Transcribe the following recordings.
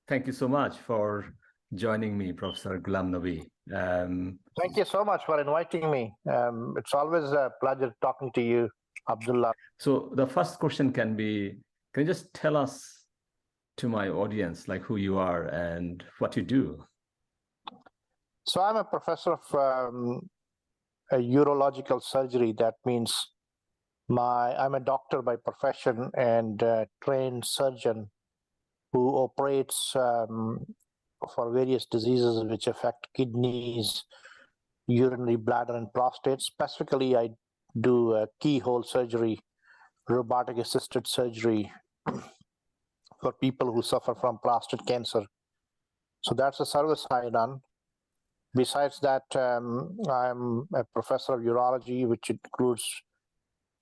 Thank you so much for joining me, Professor Ghulam Nabi. Thank you so much for inviting me. It's always a pleasure talking to you, Abdullah. So the first question can you just tell us to my audience, like who you are and what you do? So I'm a professor of a urological surgery. That means I'm a doctor by profession and a trained surgeon who operates for various diseases which affect kidneys, urinary bladder, and prostate. Specifically, I do keyhole surgery, robotic assisted surgery for people who suffer from prostate cancer. So that's the service I run. Besides that, I'm a professor of urology, which includes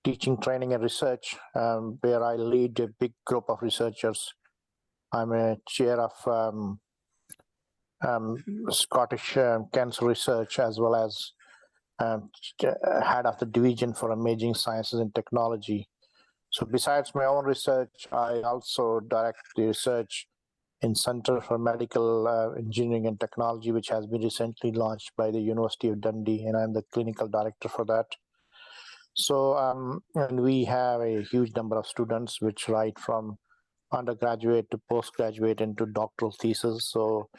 teaching, training, and research, where I lead a big group of researchers. I'm a chair of Scottish Cancer Research, as well as head of the Division for Imaging Sciences and Technology. So besides my own research, I also direct the research in Center for Medical Engineering and Technology, which has been recently launched by the University of Dundee, and I'm the clinical director for that. So, and we have a huge number of students which write from undergraduate to postgraduate into doctoral thesis. So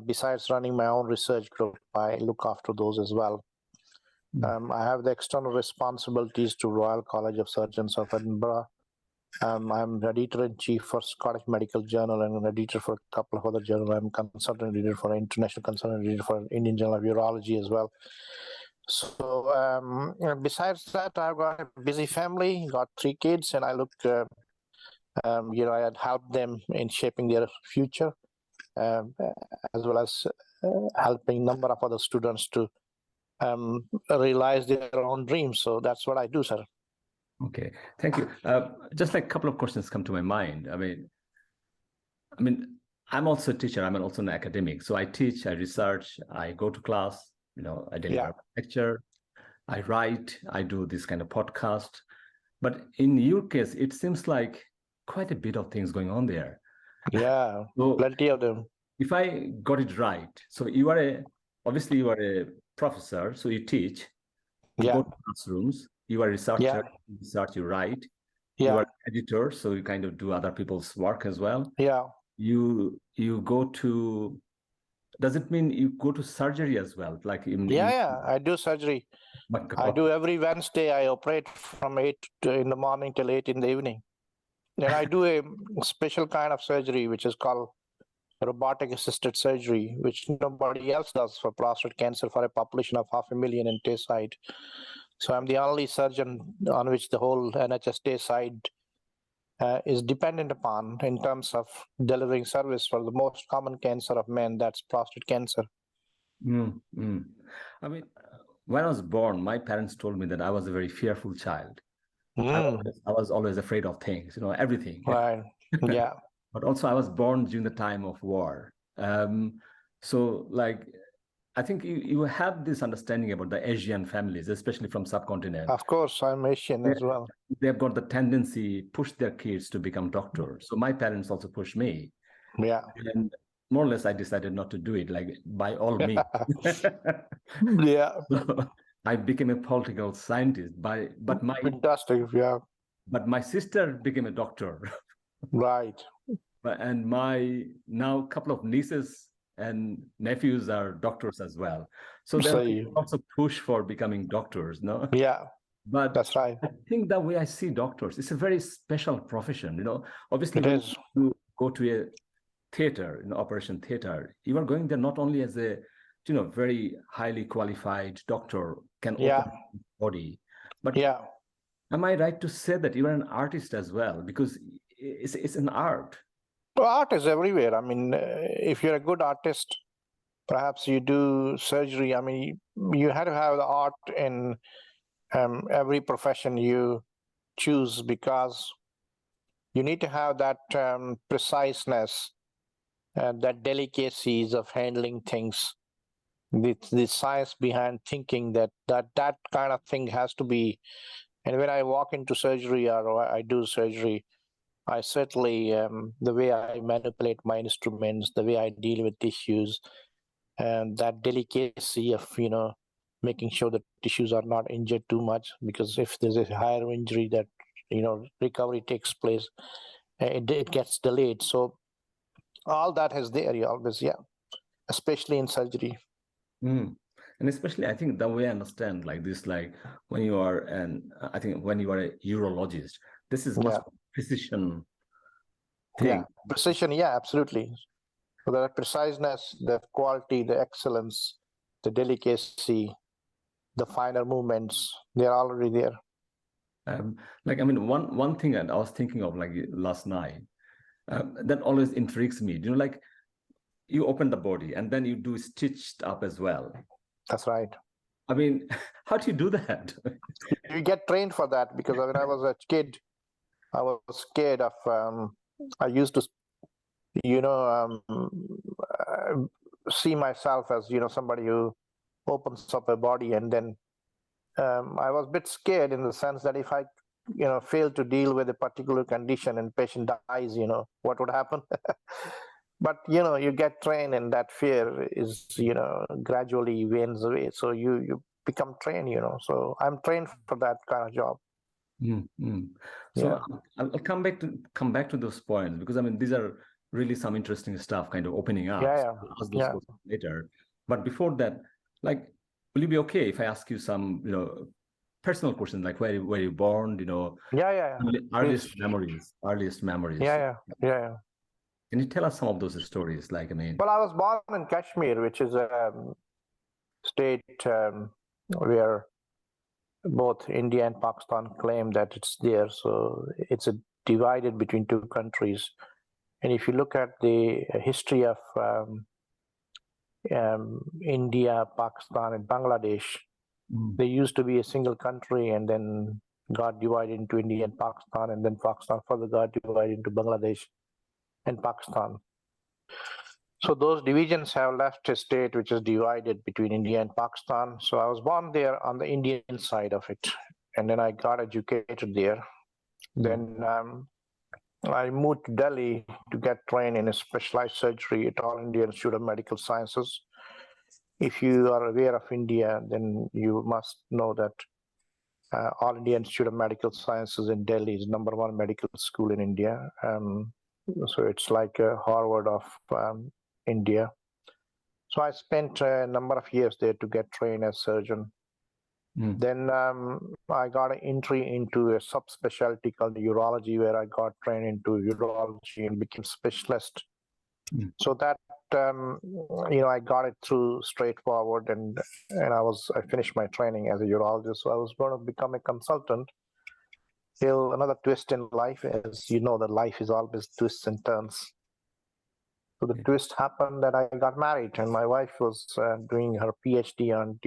besides running my own research group, I look after those as well. I have the external responsibilities to Royal College of Surgeons of Edinburgh. I'm editor-in-chief for Scottish Medical Journal and an editor for a couple of other journals. I'm consultant editor for International Consultant Editor for Indian Journal of Urology as well. So besides that, I've got a busy family, got 3 kids, and I look, I had helped them in shaping their future, as well as helping a number of other students to realize their own dreams. So that's what I do, sir. Okay, thank you. Just like a couple of questions come to my mind. I mean, I'm also a teacher. I'm also an academic. So I teach, I research, I go to class, I deliver a lecture, I write, I do this kind of podcast. But in your case, it seems like quite a bit of things going on there. Yeah, so plenty of them. If I got it right, so obviously you are a professor, so you teach, you go to classrooms, you are a researcher, you research, you write, you are an editor, so you kind of do other people's work as well. Yeah. You go to, does it mean you go to surgery as well? Like I do surgery. I do every Wednesday. I operate from 8 in the morning till 8 in the evening. And I do a special kind of surgery, which is called robotic assisted surgery, which nobody else does for prostate cancer for a population of 500,000 in Tayside. So I'm the only surgeon on which the whole NHS Tayside is dependent upon in terms of delivering service for the most common cancer of men, that's prostate cancer. I mean, when I was born, my parents told me that I was a very fearful child. I was always afraid of things, everything. Right. Yeah. But also I was born during the time of war. So like, I think you have this understanding about the Asian families, especially from subcontinent. Of course, I'm Asian as well. They've got the tendency push their kids to become doctors. So my parents also pushed me. Yeah. And more or less, I decided not to do it, like by all means. Yeah. So I became a political scientist, but fantastic, yeah. But my sister became a doctor. Right. And my now couple of nieces and nephews are doctors as well. So they also push for becoming doctors, no? Yeah. But that's right. I think the way I see doctors, it's a very special profession, Obviously, when you go to a theater, operation theater, you are going there not only as a, very highly qualified doctor can open the body, but am I right to say that you are an artist as well? Because it's an art. Well, art is everywhere. I mean, if you're a good artist, perhaps you do surgery. I mean, you have to have the art in every profession you choose, because you need to have that preciseness, that delicacies of handling things, the science behind thinking, that kind of thing has to be. And when I walk into surgery or I do surgery, I certainly, the way I manipulate my instruments, the way I deal with tissues, and that delicacy of, making sure that tissues are not injured too much, because if there's a higher injury that, recovery takes place, it gets delayed. So all that is there, you always, especially in surgery. Mm. And especially, I think the way I understand like this, like when you are I think when you are a urologist, this is much precision thing. Precision, absolutely. So the preciseness, the quality, the excellence, the delicacy, the finer movements, they're already there. Like, I mean, one thing that I was thinking of like last night, that always intrigues me. Like you open the body and then you do stitched up as well. That's right. I mean, how do you do that? You get trained for that, because when I was a kid, I was scared of, I used to, see myself as, somebody who opens up a body, and then I was a bit scared in the sense that if I, fail to deal with a particular condition and patient dies, what would happen? But, you get trained, and that fear is, gradually wanes away. So you become trained, so I'm trained for that kind of job. So I'll come back to those points, because I mean these are really some interesting stuff kind of opening up. So I'll ask those questions later. But before that, like, will you be okay if I ask you some personal questions, like where you born, earliest memories? Can you tell us some of those stories? Like, I mean, well, I was born in Kashmir, which is a state where both India and Pakistan claim that it's there. So it's divided between two countries. And if you look at the history of India, Pakistan, and Bangladesh, they used to be a single country, and then got divided into India and Pakistan, and then Pakistan further got divided into Bangladesh and Pakistan. So those divisions have left a state which is divided between India and Pakistan. So I was born there on the Indian side of it, and then I got educated there. Then I moved to Delhi to get trained in a specialized surgery at All India Institute of Medical Sciences. If you are aware of India, then you must know that All India Institute of Medical Sciences in Delhi is #1 medical school in India. So it's like a Harvard of India. So I spent a number of years there to get trained as surgeon. Then I got an entry into a subspecialty called urology, where I got trained into urology and became specialist. So that I got it through straightforward, and I finished my training as a urologist. So I was going to become a consultant. Till another twist in life, as you know, that life is always twists and turns. So the twist happened that I got married, and my wife was doing her PhD on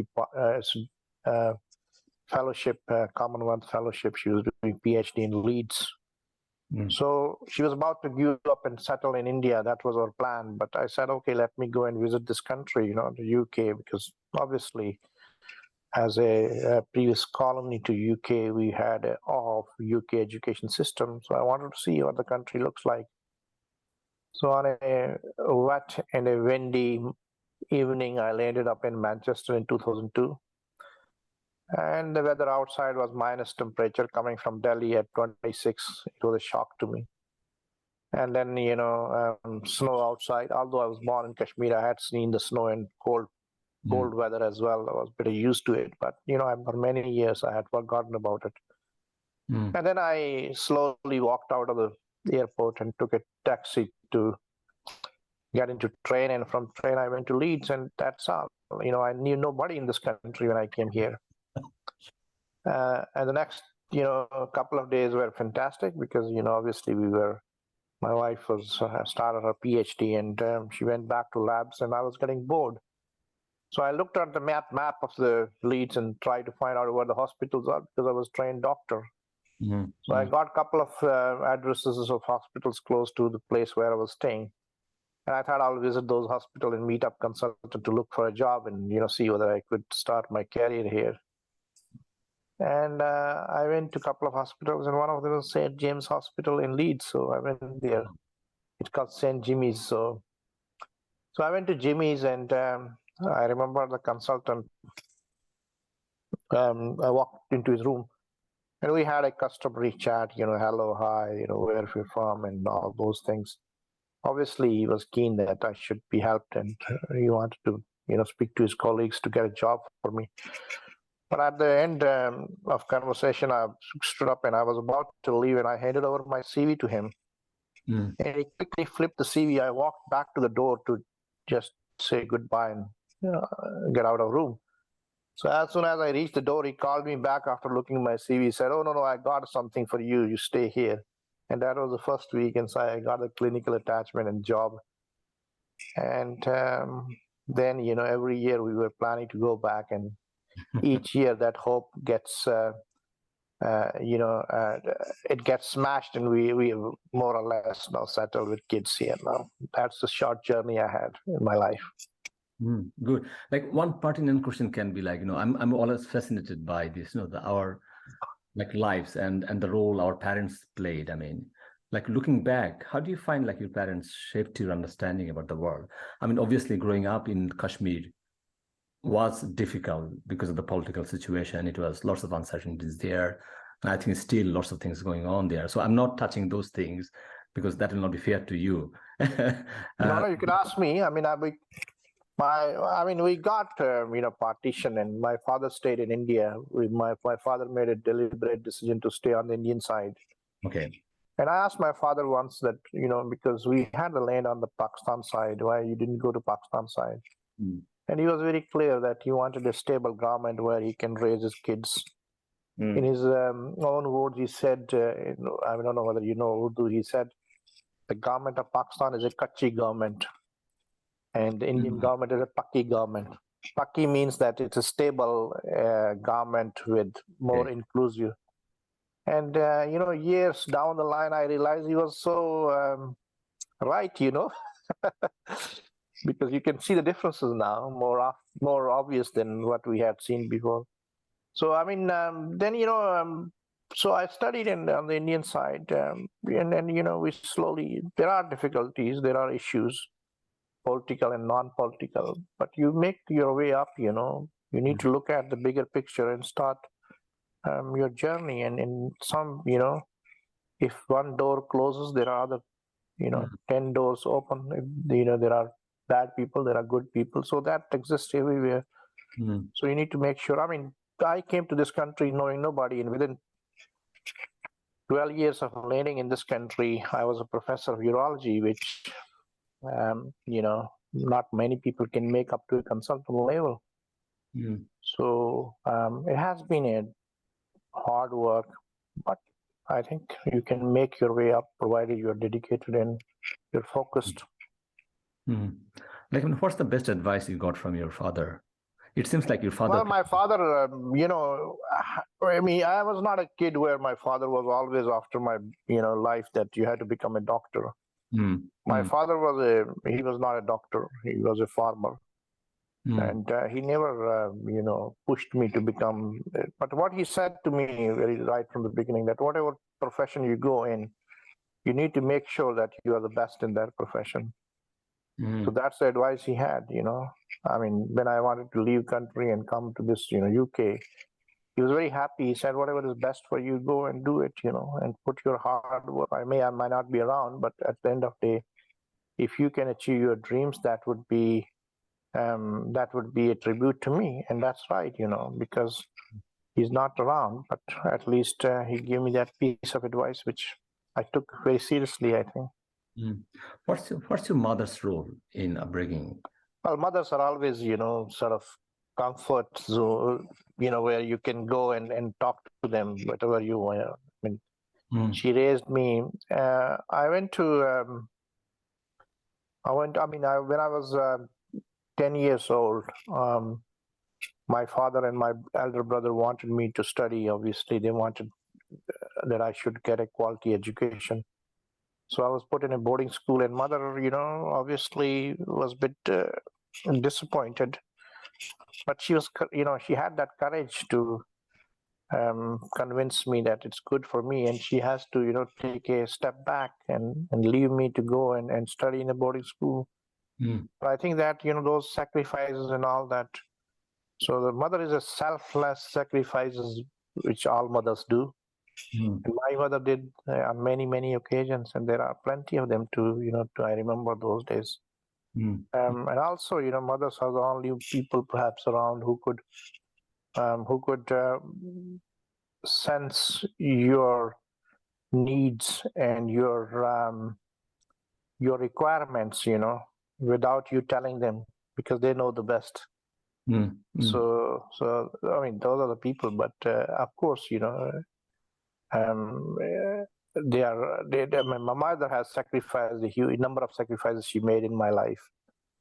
fellowship, Commonwealth fellowship. She was doing PhD in Leeds. So she was about to give up and settle in India. That was our plan. But I said, okay, let me go and visit this country, the UK, because obviously, as a previous colony to UK, we had a UK education system. So I wanted to see what the country looks like. So on a wet and a windy evening, I landed up in Manchester in 2002. And the weather outside was minus temperature coming from Delhi at 26. It was a shock to me. And then, snow outside. Although I was born in Kashmir, I had seen the snow and cold weather as well. I was pretty used to it. But, for many years, I had forgotten about it. And then I slowly walked out of the airport and took a taxi to get into train. And from train, I went to Leeds, and that's all. I knew nobody in this country when I came here. And the next, couple of days were fantastic because, obviously my wife was started her PhD, and she went back to labs, and I was getting bored. So I looked at the map of the Leeds and tried to find out where the hospitals are, because I was a trained doctor. So I got a couple of addresses of hospitals close to the place where I was staying. And I thought I'll visit those hospitals and meet up consultant to look for a job and, see whether I could start my career here. And I went to a couple of hospitals, and one of them was St. James Hospital in Leeds. So I went there. It's called St. Jimmy's. So I went to Jimmy's, and I remember the consultant. I walked into his room, and we had a customary chat. Hello, hi. Where you're from, and all those things. Obviously, he was keen that I should be helped, and he wanted to, speak to his colleagues to get a job for me. But at the end of conversation, I stood up and I was about to leave, and I handed over my CV to him. And he quickly flipped the CV. I walked back to the door to just say goodbye and get out of the room. So as soon as I reached the door, he called me back after looking at my CV. He said, "Oh, no, I got something for you. You stay here." And that was the first week. And so I got a clinical attachment and job. And then, every year we were planning to go back. And each year that hope gets, it gets smashed. And we more or less now settled with kids here now. That's the short journey I had in my life. Good. Like one pertinent question can be like, I'm always fascinated by this, our like lives and the role our parents played. I mean, like looking back, how do you find like your parents shaped your understanding about the world? I mean, obviously growing up in Kashmir was difficult because of the political situation. It was lots of uncertainties there. And I think still lots of things going on there. So I'm not touching those things because that will not be fair to you. No, you can ask me. I mean, we got partition, and my father stayed in India. My father made a deliberate decision to stay on the Indian side. Okay. And I asked my father once that because we had the land on the Pakistan side, why you didn't go to Pakistan side? And he was very clear that he wanted a stable government where he can raise his kids. In his own words, he said, I don't know whether you know Urdu. He said, the government of Pakistan is a kachi government, and the Indian government is a Pakki government. Pakki means that it's a stable government with more inclusive. And, years down the line, I realized he was so right, because you can see the differences now, more obvious than what we had seen before. So, I mean, then, so I studied on the Indian side, and then, we slowly, there are difficulties, there are issues, political and non-political, but you make your way up, you need to look at the bigger picture and start your journey. And in some, if one door closes, there are other, 10 doors open. There are bad people, there are good people. So that exists everywhere. So you need to make sure. I mean, I came to this country knowing nobody, and within 12 years of learning in this country, I was a professor of urology, which not many people can make up to a consultant level. So it has been a hard work, but I think you can make your way up provided you're dedicated and you're focused. Like, what's the best advice you got from your father? It seems like your father. Well, my father, I mean, I was not a kid where my father was always after my, life that you had to become a doctor. My father he was not a doctor. He was a farmer. And he never, pushed me to become. But what he said to me very right from the beginning, that whatever profession you go in, you need to make sure that you are the best in that profession. So that's the advice he had, I mean, when I wanted to leave country and come to this, UK, he was very happy. He said, whatever is best for you, go and do it, and put your hard work. I might not be around, but at the end of the day, if you can achieve your dreams, that would be a tribute to me. And that's right, because he's not around, but at least he gave me that piece of advice, which I took very seriously, I think. What's your mother's role in upbringing? Well, mothers are always, sort of comfort zone, where you can go and talk to them, whatever you want. I mean, she raised me. When I was 10 years old, my father and my elder brother wanted me to study. Obviously, they wanted that I should get a quality education. So I was put in a boarding school, and mother, obviously was a bit disappointed. But she was, she had that courage to convince me that it's good for me, and she has to, take a step back and leave me to go and study in a boarding school. But I think that, those sacrifices and all that. So the mother is a selfless sacrifices, which all mothers do. And my mother did on many, many occasions, and there are plenty of them too, I remember those days. And also, mothers are the only people perhaps around who could sense your needs and your requirements, without you telling them, because they know the best. So I mean, those are the people. But of course, my mother has sacrificed a huge number of sacrifices she made in my life,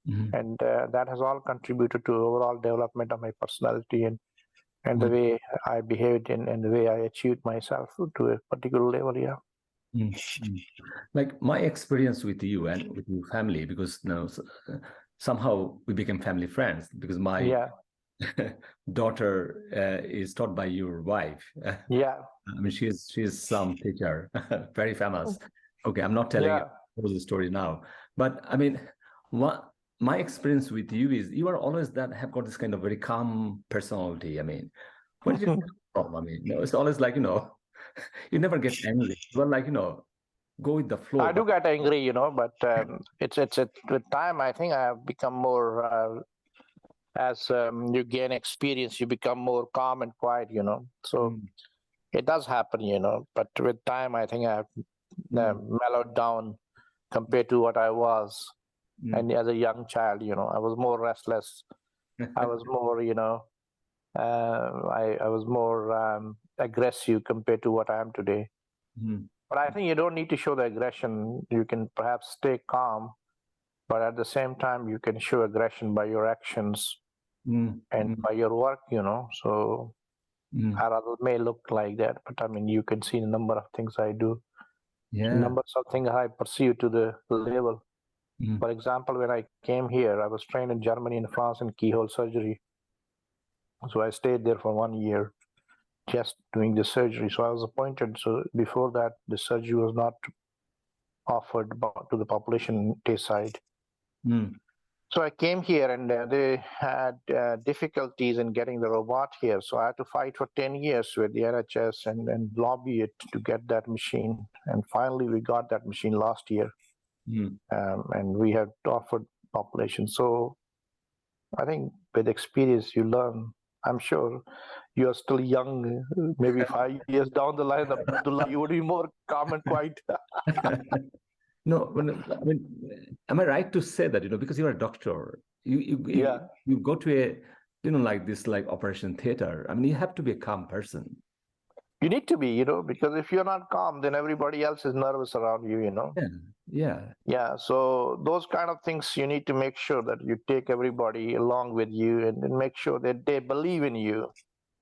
and that has all contributed to overall development of my personality and the way I behaved and the way I achieved myself to a particular level. Yeah. Like my experience with you and with your family, because somehow we became family friends, because my daughter is taught by your wife. Yeah. I mean, she's some teacher, very famous. Okay, I'm not telling you the story now, but I mean, what my experience with you is you are always that have got this kind of very calm personality. I mean, where did you come from? I mean, it's always like, you never get angry. Well, like, go with the flow. I do get angry, but it's with time. I think I have become more as you gain experience, you become more calm and quiet, So it does happen, but with time, I think I have mellowed down compared to what I was. And as a young child, I was more restless. I was more, I was more aggressive compared to what I am today. But I think you don't need to show the aggression. You can perhaps stay calm, but at the same time, you can show aggression by your actions and by your work, So others may look like that, but I mean, you can see the number of things I do. Numbers of things I pursue to the level. For example, when I came here, I was trained in Germany and France in keyhole surgery. So I stayed there for 1 year just doing the surgery. So I was appointed. So before that, the surgery was not offered to the population test side. So I came here and they had difficulties in getting the robot here. So I had to fight for 10 years with the NHS and lobby it to get that machine. And finally, we got that machine last year. And we have offered population. So I think with experience, you learn. I'm sure you are still young. Maybe 5 years down the line, Abdullah, you would be more calm and quiet. No, I mean, am I right to say that, because you're a doctor, you go to a, like this, like operation theater. I mean, you have to be a calm person. You need to be, because if you're not calm, then everybody else is nervous around you, Yeah. So those kind of things, you need to make sure that you take everybody along with you and make sure that they believe in you.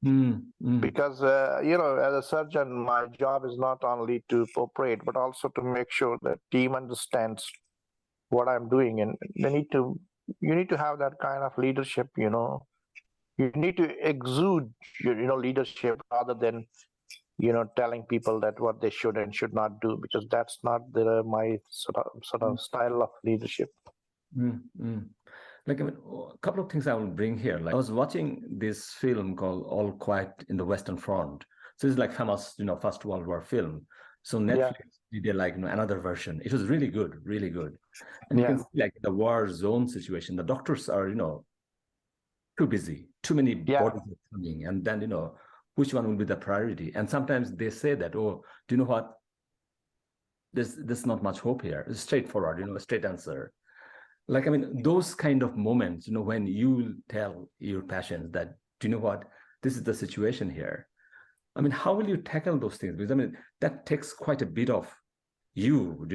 Because, as a surgeon, my job is not only to operate, but also to make sure that team understands what I'm doing. And you need to have that kind of leadership, You need to exude, leadership rather than, telling people that what they should and should not do, because that's not my sort of style of leadership. Like, I mean, a couple of things I will bring here. Like, I was watching this film called All Quiet in the Western Front. So it's like famous, First World War film. So Netflix did like another version. It was really good, really good. And you can see like the war zone situation. The doctors are, too busy, too many bodies are coming, and then which one will be the priority? And sometimes they say that, oh, do you know what? There's not much hope here. It's straightforward, a straight answer. Like, I mean, those kind of moments, when you tell your patients that, do you know what? This is the situation here. I mean, how will you tackle those things? Because I mean, that takes quite a bit of you,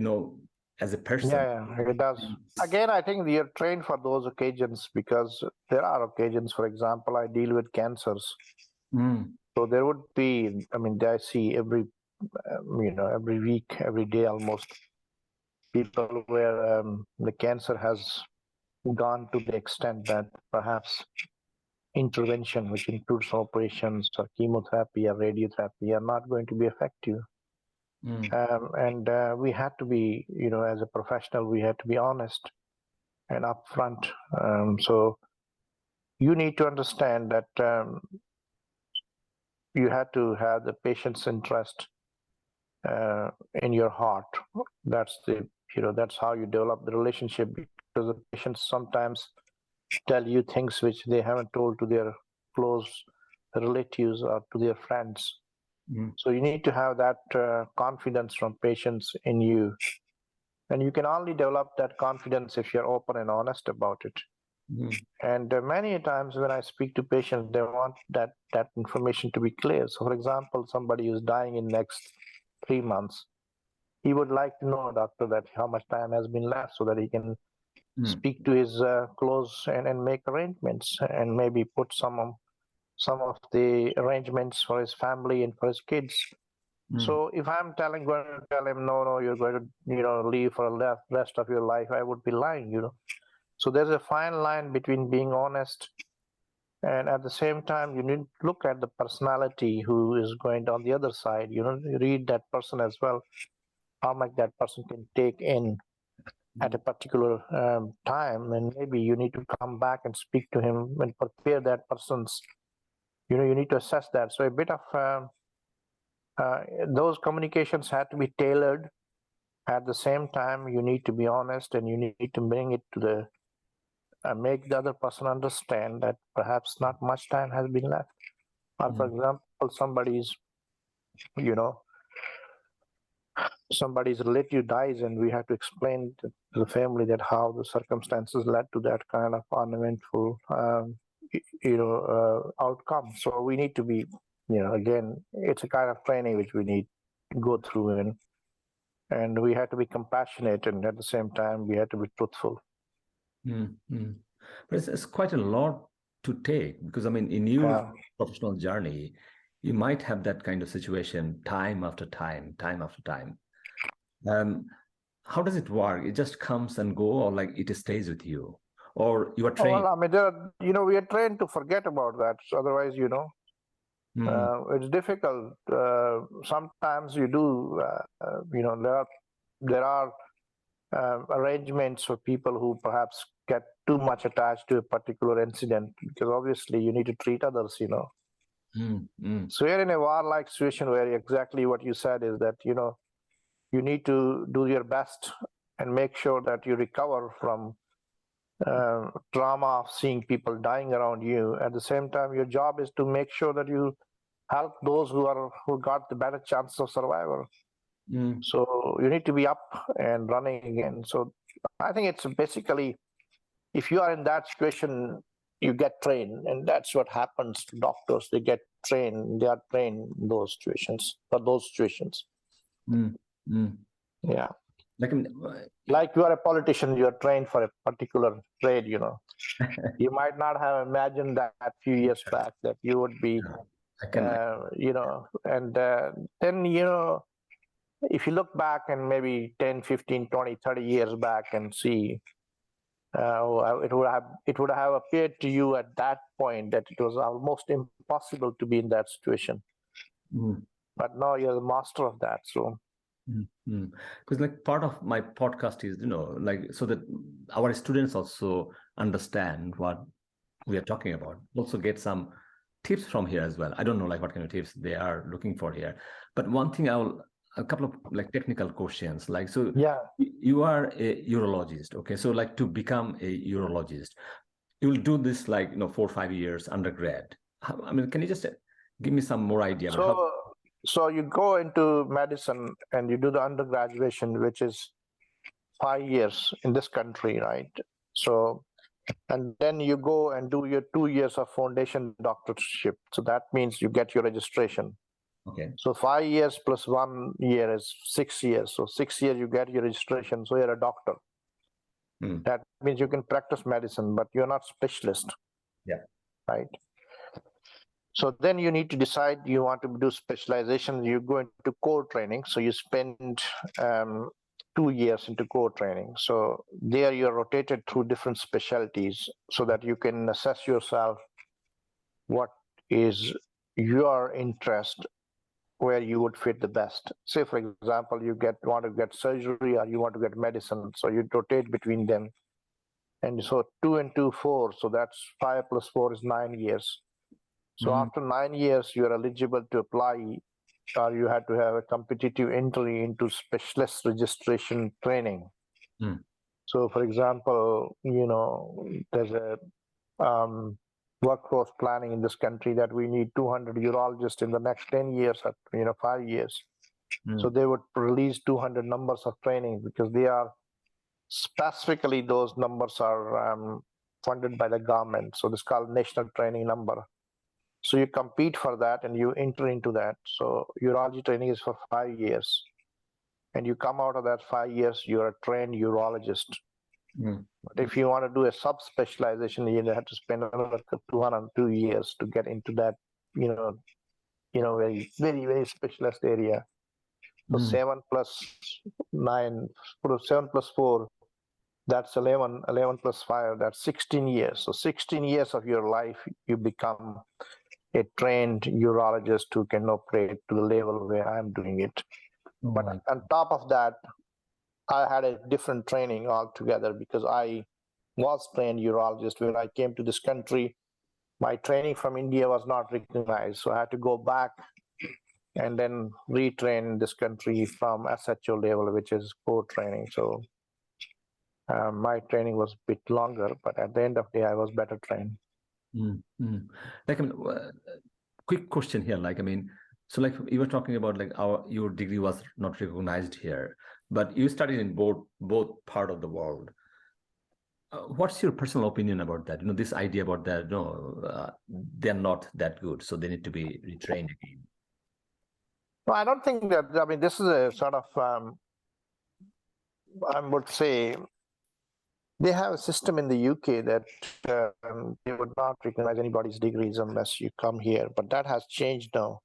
as a person. Yeah, it does. Again, I think we are trained for those occasions, because there are occasions, for example, I deal with cancers. So there would be, I mean, I see every week, every day almost, people where the cancer has gone to the extent that perhaps intervention, which includes operations or chemotherapy or radiotherapy, are not going to be effective. And we had to be, as a professional, we had to be honest and upfront. So you need to understand that you had to have the patient's interest in your heart. That's that's how you develop the relationship, because the patients sometimes tell you things which they haven't told to their close relatives or to their friends. So you need to have that confidence from patients in you. And you can only develop that confidence if you're open and honest about it. And many times when I speak to patients, they want that information to be clear. So for example, somebody who's dying in next 3 months, he would like to know, doctor, that how much time has been left so that he can speak to his close and make arrangements, and maybe put some of the arrangements for his family and for his kids. So if I'm going to tell him, no, you're going to leave for the rest of your life, I would be lying, So there's a fine line between being honest, and at the same time, you need to look at the personality who is going on the other side. You read that person as well, how much that person can take in at a particular time, and maybe you need to come back and speak to him and prepare that person's. You need to assess that. So a bit of those communications had to be tailored. At the same time, you need to be honest, and you need to bring it to the make the other person understand that perhaps not much time has been left. Or for example, somebody's relative dies, and we have to explain to the family that how the circumstances led to that kind of uneventful outcome. So we need to be, again, it's a kind of training which we need to go through, and we have to be compassionate, and at the same time we have to be truthful. But it's quite a lot to take, because in your professional journey, you might have that kind of situation time after time after time. How does it work? It just comes and go, or like it stays with you, or you are trained? Well, we are trained to forget about that. So otherwise, it's difficult. Sometimes you do. There are arrangements for people who perhaps get too much attached to a particular incident, because obviously you need to treat others. So we're in a war-like situation where exactly what you said is that you need to do your best and make sure that you recover from trauma of seeing people dying around you. At the same time, your job is to make sure that you help those who got the better chance of survival. So you need to be up and running again. So I think it's basically, if you are in that situation, you get trained, and that's what happens to doctors. They get trained. They are trained in those situations. Yeah. Like you are a politician, you are trained for a particular trade, You might not have imagined that a few years back that you would be, and then, if you look back and maybe 10, 15, 20, 30 years back and see, it would have appeared to you at that point that it was almost impossible to be in that situation. But now you're the master of that. So. Because like part of my podcast is, so that our students also understand what we are talking about, also get some tips from here as well. I don't know like what kind of tips they are looking for here, but one thing a couple of like technical questions, like, so you are a urologist, okay? So like to become a urologist, you will do this like 4 or 5 years undergrad. Can you just give me some more idea about So you go into medicine and you do the undergraduation, which is 5 years in this country, right? So, and then you go and do your 2 years of foundation doctorship. So that means you get your registration. Okay. So 5 years plus 1 year is 6 years. So 6 years you get your registration. So you're a doctor. That means you can practice medicine, but you're not specialist. Yeah. Right. So then you need to decide you want to do specialization. You go into core training. So you spend 2 years into core training. So there you're rotated through different specialties so that you can assess yourself what is your interest, where you would fit the best. Say, for example, you want to get surgery or you want to get medicine, so you rotate between them. And so 2 and 2, 4. So that's 5 plus 4 is 9 years. So after 9 years, you're eligible to apply, or you had to have a competitive entry into specialist registration training. So, for example, there's a workforce planning in this country that we need 200 urologists in the next 10 years, 5 years. So they would release 200 numbers of training because they are specifically, those numbers are funded by the government. So this is called national training number. So you compete for that and you enter into that. So urology training is for 5 years. And you come out of that 5 years, you're a trained urologist. But if you want to do a sub-specialization, you have to spend another 202 years to get into that, very, very, very specialized area. So 7 plus 9, 7 plus 4, that's 11, 11 plus 5, that's 16 years. So 16 years of your life, you become a trained urologist who can operate to the level where I'm doing it. But on top of that, I had a different training altogether because I was trained urologist. When I came to this country, my training from India was not recognized. So I had to go back and then retrain in this country from SHO level, which is core training. So my training was a bit longer, but at the end of the day, I was better trained. Like, quick question here. Like, so like you were talking about like your degree was not recognized here, but you studied in both part of the world. What's your personal opinion about that? This idea about that, they're not that good, so they need to be retrained again. No, I don't think that, this is a sort of, I would say, they have a system in the UK that they would not recognize anybody's degrees unless you come here. But that has changed now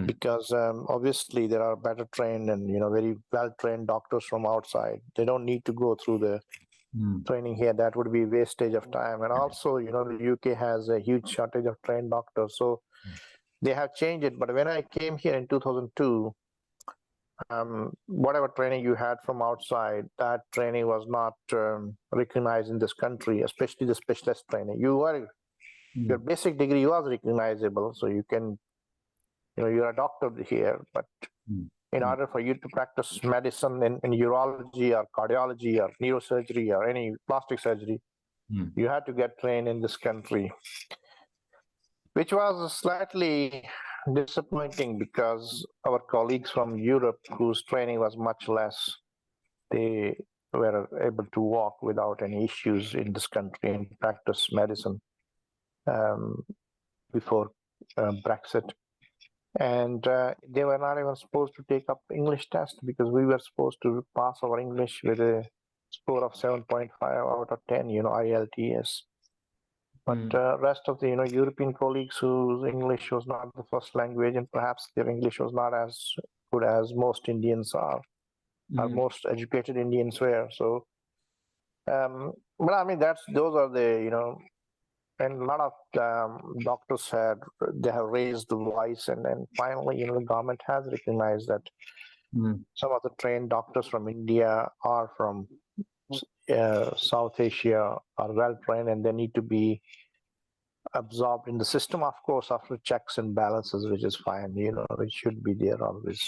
because obviously there are better trained and very well trained doctors from outside. They don't need to go through the training here. That would be wastage of time. And also, the UK has a huge shortage of trained doctors. So they have changed it. But when I came here in 2002, whatever training you had from outside, that training was not recognized in this country, especially the specialist training. Your basic degree was recognizable, so you can, you're a doctor here, but in order for you to practice medicine in urology or cardiology or neurosurgery or any plastic surgery, you had to get trained in this country, which was slightly disappointing because our colleagues from Europe, whose training was much less, they were able to walk without any issues in this country and practice medicine before Brexit. And they were not even supposed to take up English test because we were supposed to pass our English with a score of 7.5 out of 10, IELTS. But rest of the European colleagues whose English was not the first language, and perhaps their English was not as good as most Indians are, or most educated Indians were. So, but those are the and a lot of doctors they have raised the voice, and then finally the government has recognized that some of the trained doctors from India or from South Asia are well trained and they need to be absorbed in the system, of course, after checks and balances, which is fine. It should be there always.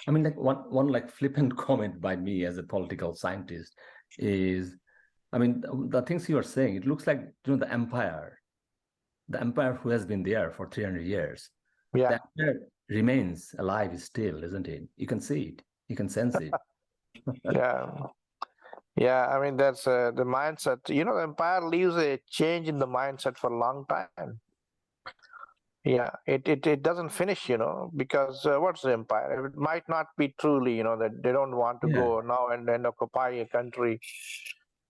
Like one like flippant comment by me as a political scientist is, the things you are saying, it looks like the empire who has been there for 300 years. Yeah. The empire remains alive still, isn't it? You can see it, you can sense it. Yeah, that's the mindset. The empire leaves a change in the mindset for a long time. Yeah, it doesn't finish, because what's the empire? It might not be truly, that they don't want to go now and occupy a country.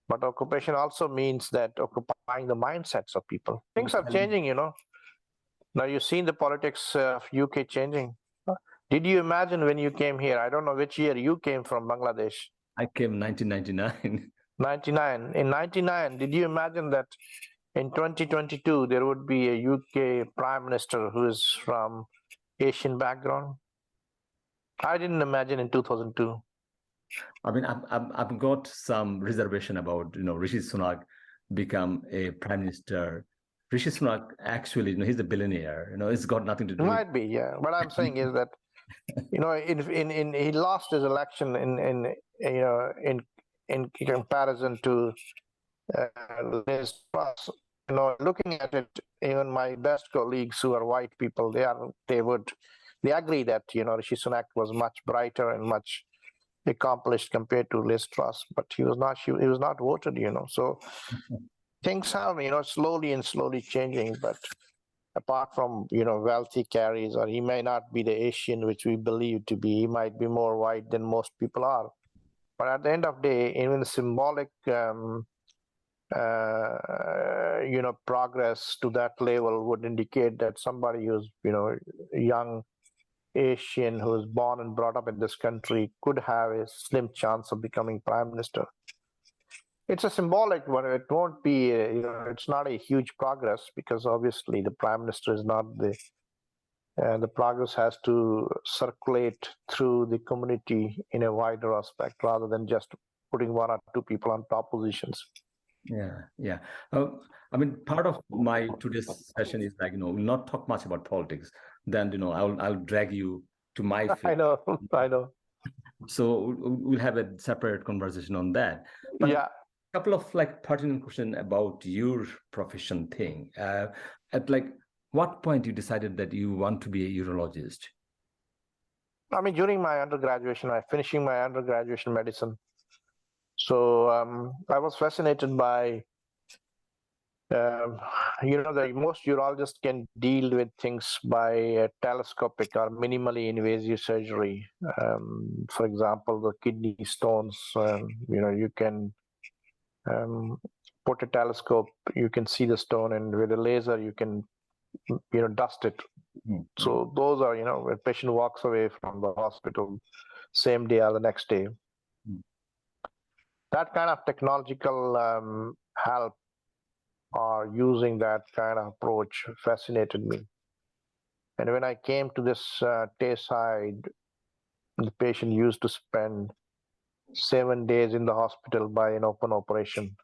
But occupation also means that occupying the mindsets of people. Things are changing, Now you've seen the politics of UK changing. Did you imagine when you came here? I don't know which year you came from Bangladesh. I came in 1999. 99. In 99, did you imagine that in 2022, there would be a UK Prime Minister who is from Asian background. I didn't imagine in 2002. I mean, I've got some reservation about, Rishi Sunak become a prime minister. Rishi Sunak actually, he's a billionaire. It's got nothing to do with. Might be, yeah. What I'm saying is that, in he lost his election in comparison to Liz Truss. Looking at it, even my best colleagues who are white people, they agree that Rishi Sunak was much brighter and much accomplished compared to Liz Truss, but he was not voted. So things have slowly changing. But apart from wealthy carries, or he may not be the Asian which we believe to be, he might be more white than most people are. But at the end of the day, even the symbolic progress to that level would indicate that somebody who's young Asian who was born and brought up in this country could have a slim chance of becoming prime minister. It's a symbolic, but it won't be, it's not a huge progress, because obviously the prime minister is not the progress has to circulate through the community in a wider aspect rather than just putting one or two people on top positions. Yeah. I mean, part of my today's session is like, we'll not talk much about politics. Then, I'll drag you to my field. I know. So we'll have a separate conversation on that. But yeah. A couple of pertinent questions about your profession thing. At what point you decided that you want to be a urologist? I mean, during my undergraduation, finishing my undergraduate medicine. So I was fascinated by, the most urologists can deal with things by telescopic or minimally invasive surgery. For example, the kidney stones, you can put a telescope, you can see the stone, and with a laser, you can, dust it. Mm-hmm. So those are, when a patient walks away from the hospital, same day or the next day. Mm-hmm. That kind of technological help or using that kind of approach fascinated me. And when I came to this Tayside, the patient used to spend 7 days in the hospital by an open operation.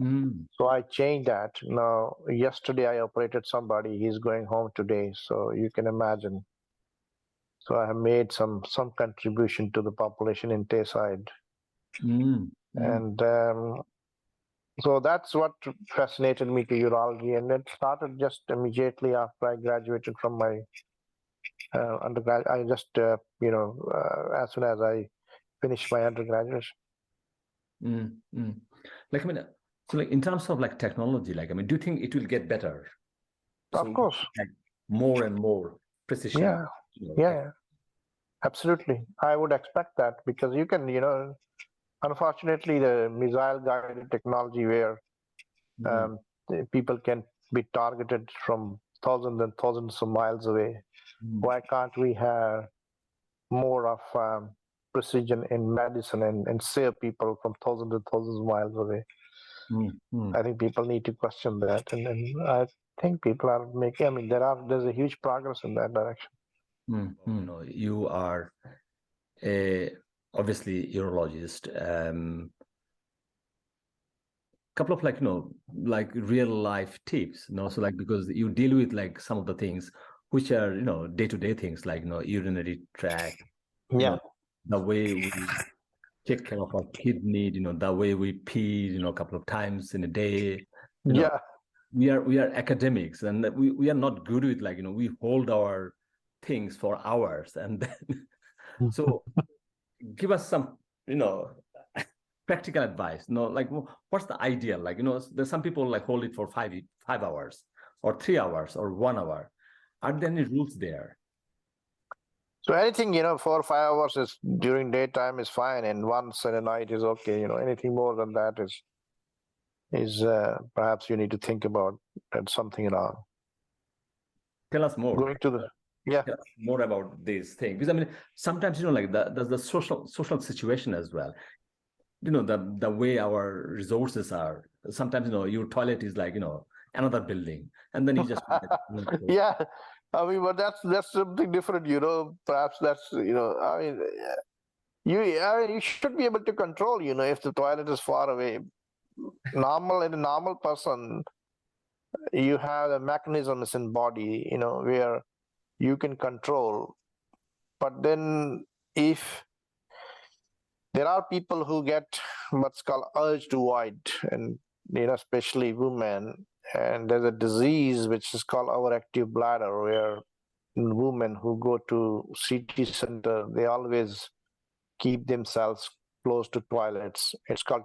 Mm. So I changed that. Now, yesterday I operated somebody, he's going home today. So you can imagine. So I have made some contribution to the population in Tayside. Mm. And so that's what fascinated me to urology. And it started just immediately after I graduated from my undergrad. I just, as soon as I finished my undergraduate. So in terms of technology, do you think it will get better? Of course. More and more precision. Yeah, absolutely. I would expect that, because you can, unfortunately, the missile-guided technology where people can be targeted from thousands and thousands of miles away. Why can't we have more of precision in medicine and save people from thousands and thousands of miles away? I think people need to question that, and I think people are making. I mean, there's a huge progress in that direction. You are obviously urologist. Couple of real life tips. So because you deal with some of the things which are day-to-day things like urinary tract. The way we take care of our kidney, the way we pee, a couple of times in a day. We are academics, and we are not good with we hold our things for hours, and then so give us some practical advice. What's the ideal? There's some people hold it for 5 hours or 3 hours or 1 hour. Are there any rules there? So anything 4 or 5 hours is during daytime is fine, and once in a night is okay. Anything more than that is perhaps you need to think about something wrong. Tell us more. Going to the Tell us more about this thing, because I mean sometimes there's the social situation as well. The way our resources are. Sometimes your toilet is another building, and then you just Yeah, I mean, but that's something different, Perhaps that's, I mean, you should be able to control, if the toilet is far away. In a normal person, you have the mechanisms in body, where you can control. But then if there are people who get what's called urge to void, and especially women, and there's a disease which is called overactive bladder, where women who go to CT center, they always keep themselves close to toilets. It's called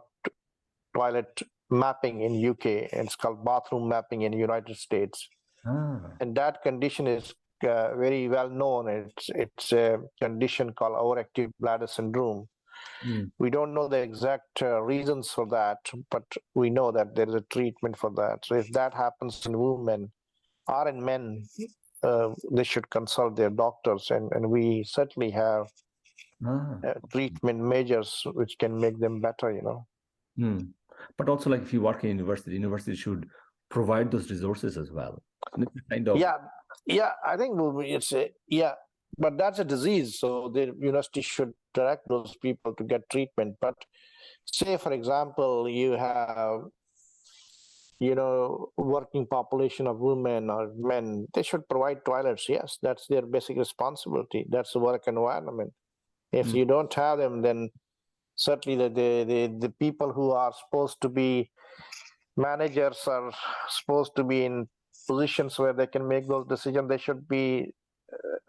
toilet mapping in UK, and it's called bathroom mapping in United States. And that condition is very well known. It's a condition called overactive bladder syndrome. We don't know the exact reasons for that, but we know that there is a treatment for that. So if that happens in women or in men, they should consult their doctors, and we certainly have treatment measures which can make them better, But also, like if you work in university should provide those resources as well. Kind of. Yeah, I think it's but that's a disease, so the university should direct those people to get treatment. But say, for example, you have working population of women or men, they should provide toilets. Yes, that's their basic responsibility. That's the work environment. If you don't have them, then certainly the people who are supposed to be managers are supposed to be in positions where they can make those decisions. They should be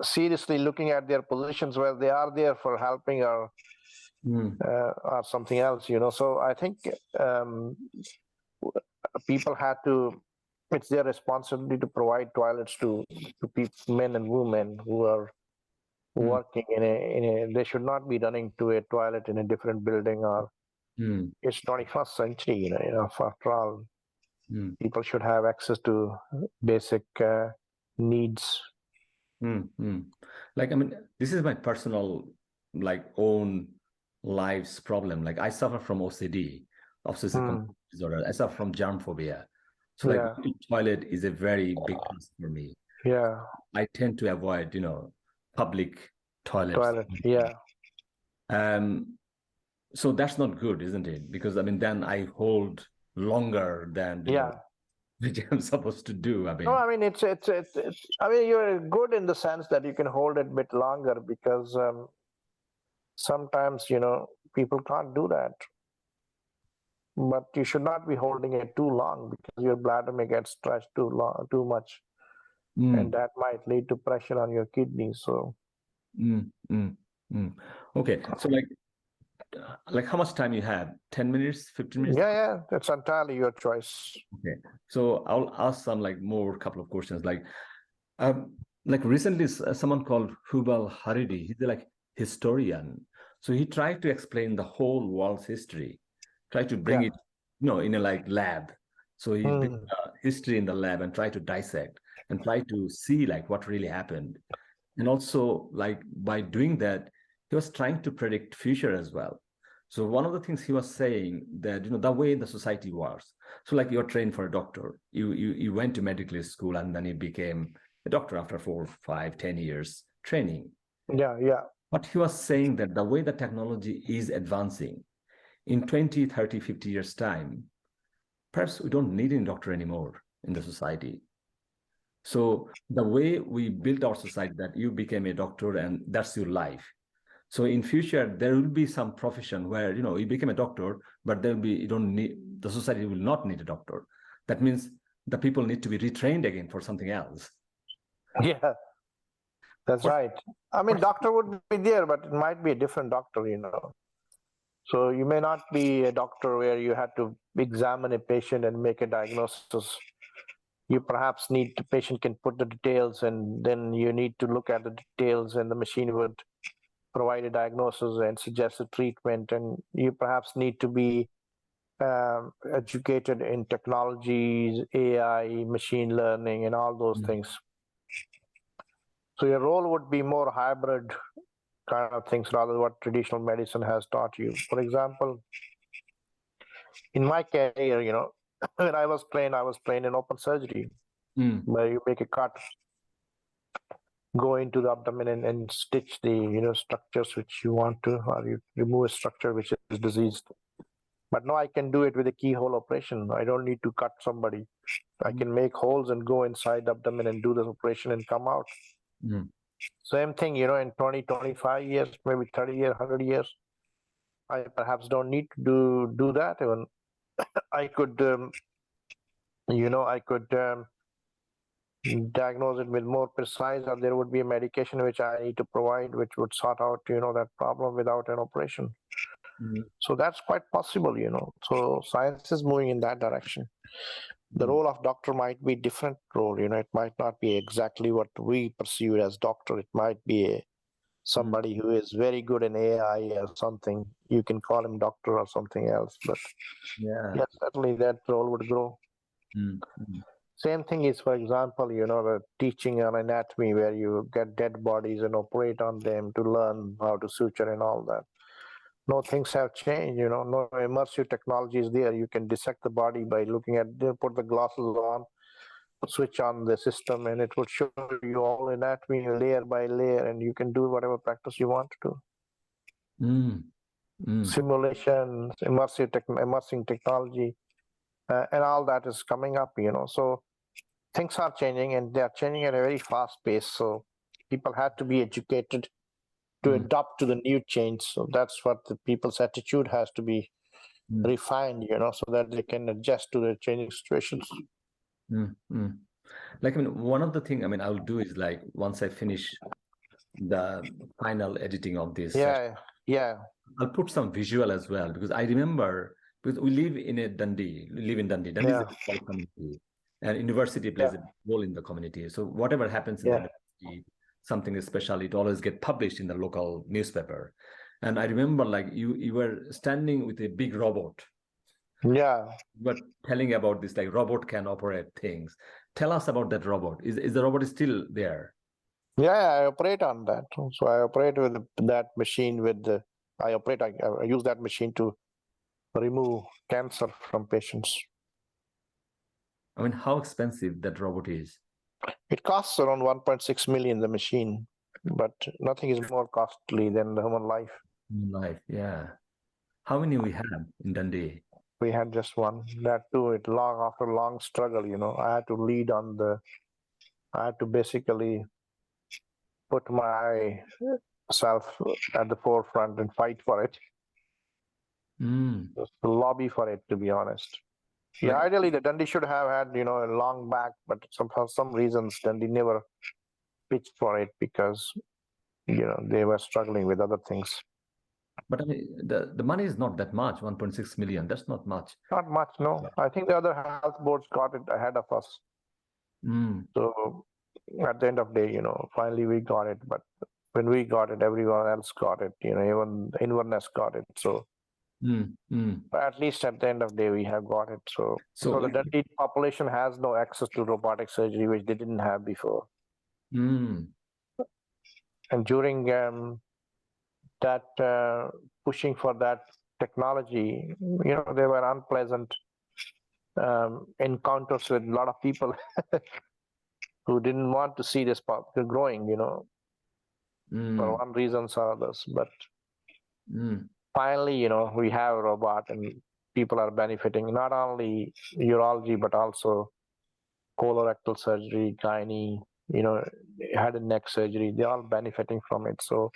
seriously looking at their positions where they are there for helping or something else, So I think people have to, it's their responsibility to provide toilets to people, men and women who are working in a, they should not be running to a toilet in a different building, or it's 21st century, after all, people should have access to basic needs. Like, I mean, this is my personal, like, own life's problem. Like, I suffer from OCD, obsessive compulsive disorder. I suffer from germophobia. So, like, going to the toilet is a very big task for me. Yeah. I tend to avoid, public toilets. Yeah. So that's not good, isn't it? Because I mean, then I hold longer than which I'm supposed to do. I mean, no, I mean it's. I mean, you're good in the sense that you can hold it a bit longer, because sometimes people can't do that. But you should not be holding it too long, because your bladder may get stretched too much, and that might lead to pressure on your kidneys. So. Okay, so like how much time you have? 10 minutes, 15 minutes? Yeah, that's entirely your choice. Okay, so I'll ask some more couple of questions. Like recently, someone called Hubal Haridi, he's like historian. So he tried to explain the whole world's history, try to bring it, in a lab. So he did history in the lab and try to dissect and try to see what really happened. And also by doing that, he was trying to predict future as well. So one of the things he was saying that, the way the society works. So you're trained for a doctor, you went to medical school and then you became a doctor after 4, 5, 10 years training. Yeah. But he was saying that the way the technology is advancing, in 20, 30, 50 years time, perhaps we don't need any doctor anymore in the society. So the way we built our society, that you became a doctor and that's your life. So in future, there will be some profession where, you became a doctor, but the society will not need a doctor. That means the people need to be retrained again for something else. Yeah, that's right. I mean, doctor would be there, but it might be a different doctor, So you may not be a doctor where you had to examine a patient and make a diagnosis. You perhaps the patient can put the details, and then you need to look at the details, and the machine would provide a diagnosis and suggest a treatment. And you perhaps need to be educated in technologies, AI, machine learning, and all those things. So your role would be more hybrid kind of things rather than what traditional medicine has taught you. For example, in my career, when I was trained in open surgery, where you make a cut, go into the abdomen and stitch the structures which you want to, or you remove a structure which is diseased. But now I can do it with a keyhole operation. I don't need to cut somebody. I can make holes and go inside the abdomen and do the operation and come out. Same thing, in 20, 25 years, maybe 30 years, 100 years, I perhaps don't need to do that even. I could, diagnose it with more precise, or there would be a medication which I need to provide, which would sort out, that problem without an operation. So that's quite possible, So science is moving in that direction. The role of doctor might be different role, it might not be exactly what we perceive as doctor. It might be somebody who is very good in AI or something. You can call him doctor or something else, but yes, certainly that role would grow. Same thing is, for example, the teaching on anatomy, where you get dead bodies and operate on them to learn how to suture and all that. No, things have changed, no immersive technology is there. You can dissect the body by looking at, put the glasses on, switch on the system, and it would show you all anatomy layer by layer, and you can do whatever practice you want to do. Simulations, immersing technology, and all that is coming up, So things are changing, and they are changing at a very fast pace. So people had to be educated to adapt to the new change. So that's what the people's attitude has to be refined, so that they can adjust to the changing situations. Like, one of the things, I'll do is, like, once I finish the final editing of this session, I'll put some visual as well, because I remember, because we live in Dundee. Dundee is a small community, and university plays a role in the community. So whatever happens in the university, something special, it always gets published in the local newspaper. And I remember, like, you were standing with a big robot. But telling about this, like, robot can operate things. Tell us about that robot. Is the robot still there? I operate on that. So I operate with that machine. I use that machine to remove cancer from patients. How expensive that robot is? It costs around 1.6 million, the machine, but nothing is more costly than the human life. Yeah. How many we have in Dundee? We had just one. That too, after a long struggle, I had to lead I had to basically put myself at the forefront and fight for it. Just lobby for it, to be honest. Ideally, the Dundee should have had, a long back, but for some reasons, Dundee never pitched for it because, they were struggling with other things. But the money is not that much, 1.6 million. That's not much. Not much, no. I think the other health boards got it ahead of us. So at the end of the day, finally we got it. But when we got it, everyone else got it. Even Inverness got it. So but at least at the end of the day, we have got it. So the Dundee population has no access to robotic surgery, which they didn't have before. And during that pushing for that technology, there were unpleasant encounters with a lot of people who didn't want to see this growing, for one reason or others. But finally, we have a robot, and people are benefiting, not only urology, but also colorectal surgery, gynae, head and neck surgery. They're all benefiting from it. So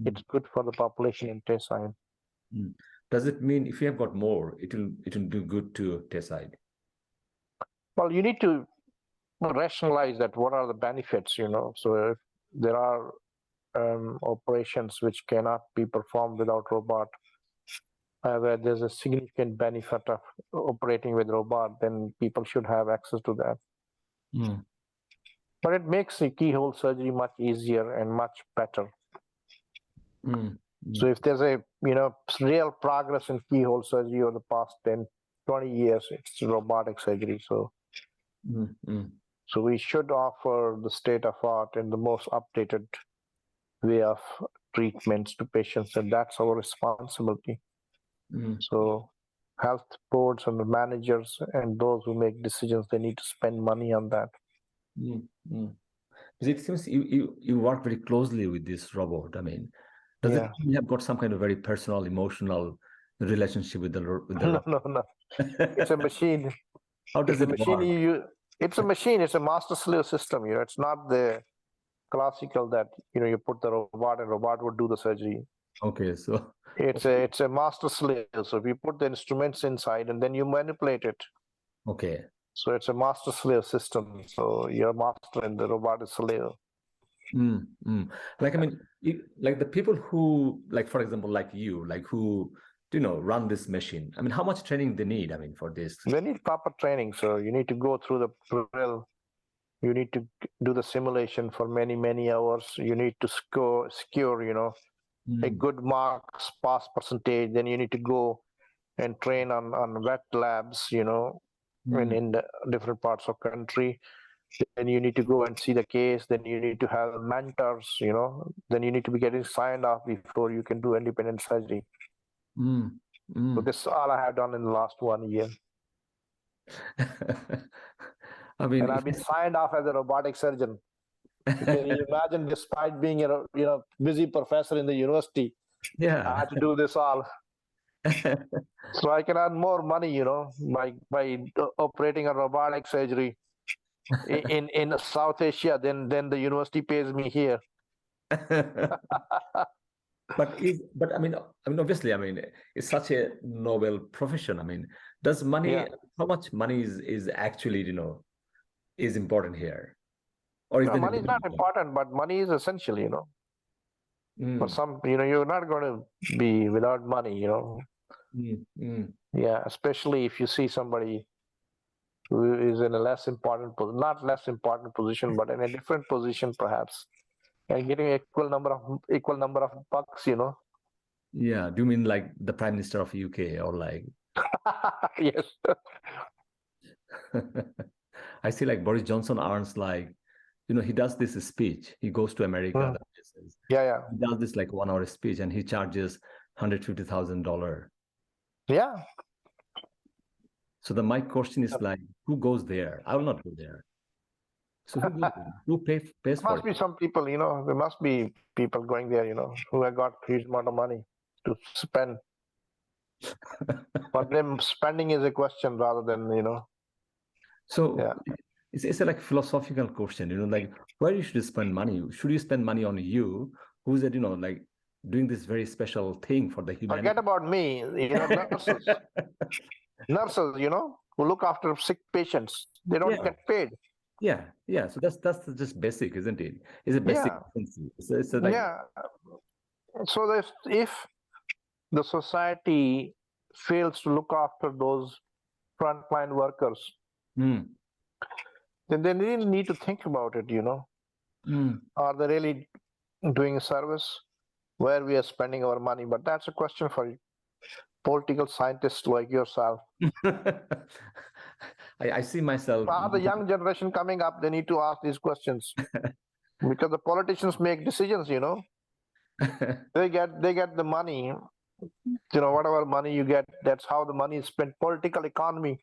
it's good for the population in Tayside. Does it mean if you have got more, it will do good to Tayside? Well, you need to rationalize that. What are the benefits? So if there are operations which cannot be performed without robot, where there's a significant benefit of operating with robot, then people should have access to that. But it makes the keyhole surgery much easier and much better. So if there's a real progress in keyhole surgery over the past 10, 20 years, it's robotic surgery. So so we should offer the state of art and the most updated way of treatments to patients, and that's our responsibility. So health boards and the managers and those who make decisions, they need to spend money on that. Mm, mm. Because it seems you work very closely with this robot. I mean, does it Yeah. you have got some kind of very personal, emotional relationship with the No, no, no. It's a machine. How It's does a it machine. work? It's a machine. It's a master-slave system. It's not the classical that you put the robot and robot would do the surgery. Okay, so It's a master-slave. So we put the instruments inside and then you manipulate it. okay. So it's a master-slave system. So you're master and the robot is slave. Mm, mm. Like, I mean, like the people who, like, for example, like you, like who, run this machine. I mean, how much training they need, I mean, for this? They need proper training. So you need to go through the drill. You need to do the simulation for many, many hours. You need to secure, a Mm, good marks, pass percentage. Then you need to go and train on wet labs, mm, in the different parts of country. Then you need to go and see the case. Then you need to have mentors, then you need to be getting signed off before you can do independent surgery. mm, So mm. this is all I have done in the last 1 year. I mean, And I've been signed off as a robotic surgeon. Can you imagine, despite being a busy professor in the university, I yeah. had to do this all. So I can earn more money, by operating a robotic surgery in South Asia than the university pays me here. But I mean, obviously, I mean, it's such a noble profession. I mean, does money, Yeah. how much money is actually, is important here? Or is No, there a money is not different thing? important, but money is essential, For Mm, some, you're not going to be without money. mm, mm. Yeah, especially if you see somebody who is in a less important, not less important position, but in a different position perhaps, and getting equal number of bucks. Yeah. Do you mean like the Prime Minister of UK or like Yes. I see like Boris Johnson earns like, he does this speech. He goes to America, Mm. other places. Yeah, yeah, He does this like 1 hour speech and he charges $150,000. yeah. So my question is like, who goes there? I will not go there. So who goes there? Who pays There for must it? be some people, there must be people going there, who have got huge amount of money to spend. For them, spending is a question rather than. So Yeah. it's a like philosophical question, like where you should spend money. Should you spend money on you, who's that, like doing this very special thing for the humanity? Forget about me, nurses, who look after sick patients. They don't Yeah, get paid. yeah. So that's just basic, isn't it? It's a basic Yeah, decency. It's a like, yeah. So if the society fails to look after those frontline workers, mm, then they really need to think about it. mm. Are they really doing a service where we are spending our money? But that's a question for political scientists like yourself. I see myself. Are the young generation coming up, they need to ask these questions because the politicians make decisions. They get the money, whatever money you get, that's how the money is spent. Political economy.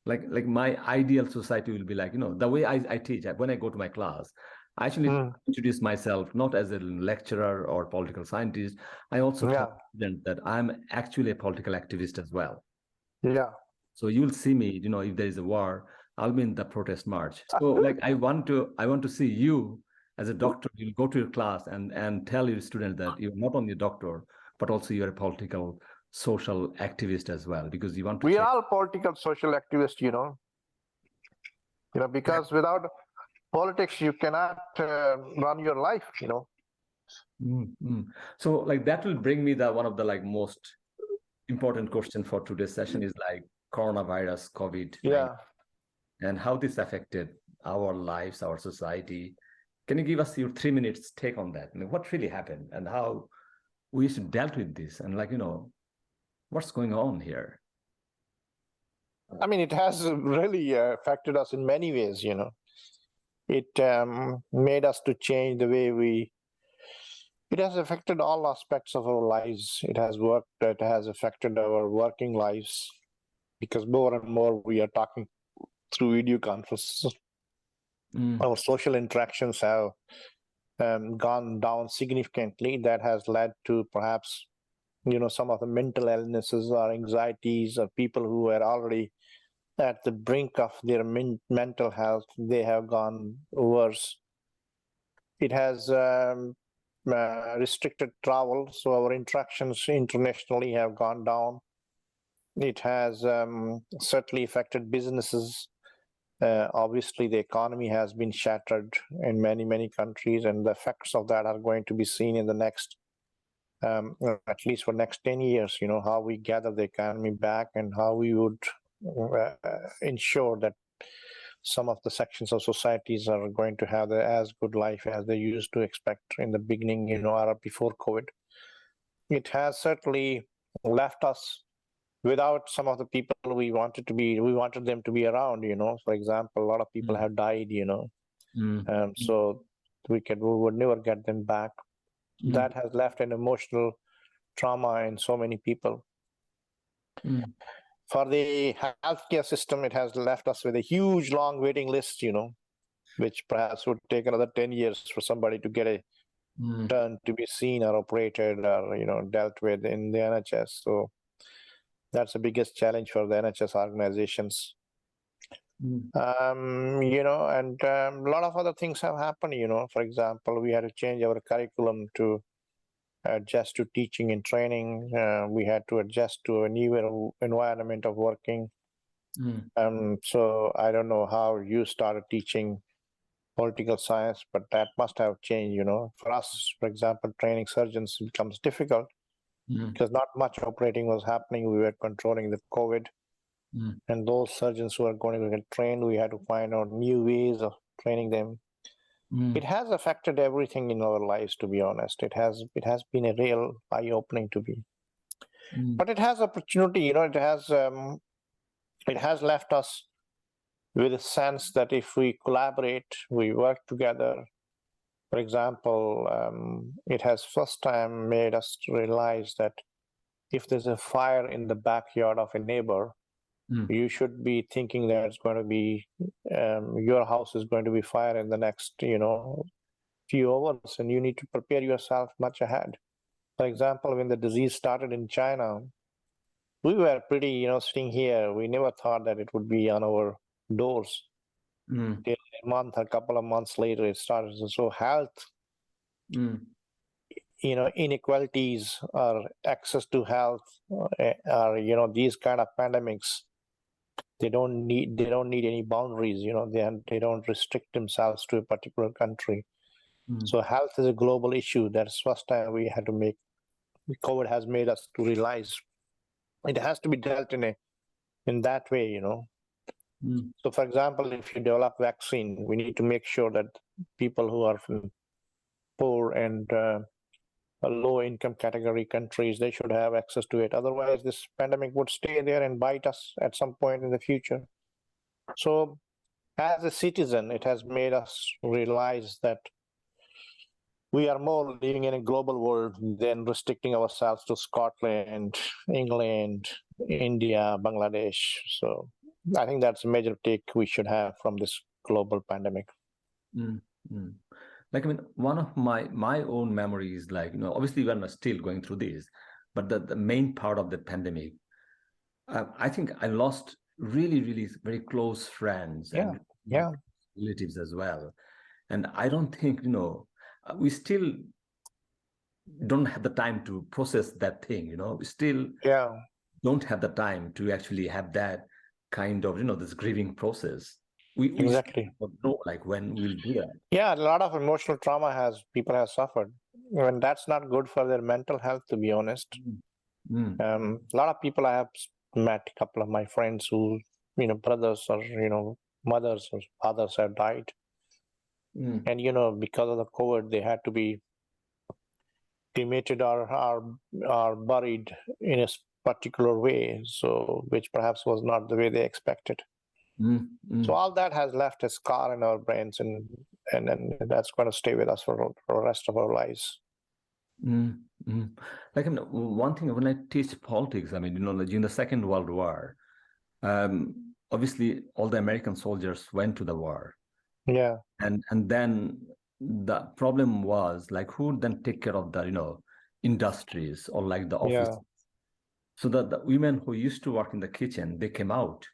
like my ideal society will be like, the way I teach when I go to my class, I actually Mm, introduce myself not as a lecturer or political scientist. I also yeah, tell them that I'm actually a political activist as well. yeah. So you'll see me, if there is a war, I'll be in the protest march. So like I want to see you as a doctor. You'll go to your class and tell your students that you're not only a doctor, but also you're a political social activist as well, because you want to We are change. all political social activists. Because without politics, you cannot run your life. Mm. So like that will bring me the one of the like most important question for today's session is like coronavirus, COVID-19, Yeah. and how this affected our lives, our society. Can you give us your 3 minutes take on that? I mean, what really happened and how we should dealt with this and like, what's going on here? I mean, it has really affected us in many ways. It made us to change the way we It has affected all aspects of our lives. It has affected our working lives because more and more we are talking through video conferences. Our social interactions have gone down significantly. That has led to perhaps, some of the mental illnesses or anxieties or people who were already at the brink of their mental health, they have gone worse. It has restricted travel, so our interactions internationally have gone down. It has certainly affected businesses. Obviously, the economy has been shattered in many, many countries, and the effects of that are going to be seen in the next, at least for next 10 years, how we gather the economy back and how we would ensure that some of the sections of societies are going to have as good life as they used to expect in the beginning, or before COVID. It has certainly left us without some of the people we wanted them to be around, For example, a lot of people have died, so we would never get them back. That has left an emotional trauma in so many people. For the healthcare system, it has left us with a huge, long waiting list, which perhaps would take another 10 years for somebody to get a turn to be seen or operated or, dealt with in the NHS. So that's the biggest challenge for the NHS organizations. And a lot of other things have happened, For example, we had to change our curriculum to adjust to teaching and training. We had to adjust to a new environment of working. So I don't know how you started teaching political science, but that must have changed, For us, for example, training surgeons becomes difficult because not much operating was happening. We were controlling the COVID. And those surgeons who are going to get trained, we had to find out new ways of training them. It has affected everything in our lives, to be honest. It has been a real eye-opening to be. But it has opportunity, it has left us with a sense that if we collaborate, we work together. For example, it has first time made us realize that if there's a fire in the backyard of a neighbor, you should be thinking that it's going to be your house is going to be fire in the next few hours, and you need to prepare yourself much ahead. For example, when the disease started in China, we were pretty sitting here, we never thought that it would be on our doors. Till a couple of months later it started. So health, inequalities or access to health or these kind of pandemics, they don't need any boundaries, they don't restrict themselves to a particular country. So health is a global issue. That's first time we had to make. COVID has made us to realize it has to be dealt in that way, So for example, if you develop vaccine, we need to make sure that people who are from poor and low income category countries, they should have access to it. Otherwise, this pandemic would stay there and bite us at some point in the future. So as a citizen, it has made us realize that we are more living in a global world than restricting ourselves to Scotland, England, India, Bangladesh. So I think that's a major take we should have from this global pandemic. Like, one of my own memories, obviously we're still going through this, but the main part of the pandemic, I think I lost really, really very close friends and relatives as well. And I don't think, we still don't have the time to process that thing, we still don't have the time to actually have that kind of, this grieving process. We exactly don't know when we'll do that. Yeah, a lot of emotional trauma people have suffered, and that's not good for their mental health, to be honest. A lot of people I have met, a couple of my friends who, brothers or mothers or fathers have died, and because of the COVID, they had to be cremated or buried in a particular way, so which perhaps was not the way they expected. So all that has left a scar in our brains, and that's going to stay with us for the rest of our lives. Mm, mm. Like, I mean, one thing when I teach politics, I mean, like during the Second World War, obviously all the American soldiers went to the war, Yeah, and then the problem was like who would then take care of the industries or like the office. yeah, So that the women who used to work in the kitchen, they came out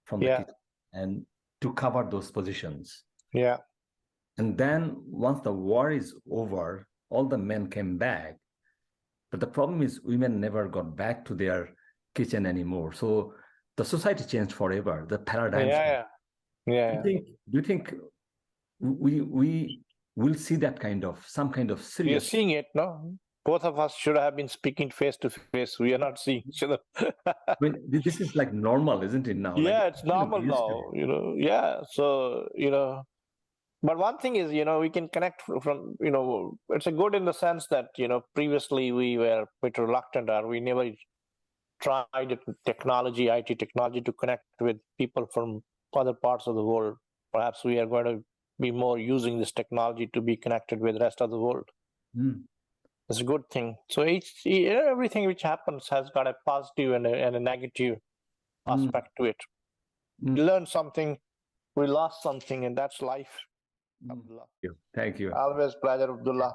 from the yeah, kitchen and to cover those positions. yeah, And then once the war is over, all the men came back. But the problem is women never got back to their kitchen anymore. So the society changed forever. The paradigms. yeah, yeah. Do you think we will see that kind of some kind of We are serious? seeing it, no? Both of us should have been speaking face to face. We are not seeing each other. I mean, this is like normal, isn't it now? Like Yeah, it's normal used to now, Yeah. So, but one thing is, we can connect from, it's a good in the sense that, previously we were a bit reluctant or we never tried technology, IT technology to connect with people from other parts of the world. Perhaps we are going to be more using this technology to be connected with the rest of the world. Mm, It's a good thing. So everything which happens has got a positive and a negative mm, aspect to it. mm, We learned something, we lost something, and that's life. mm. Abdullah. Thank you. Always pleasure, Abdullah.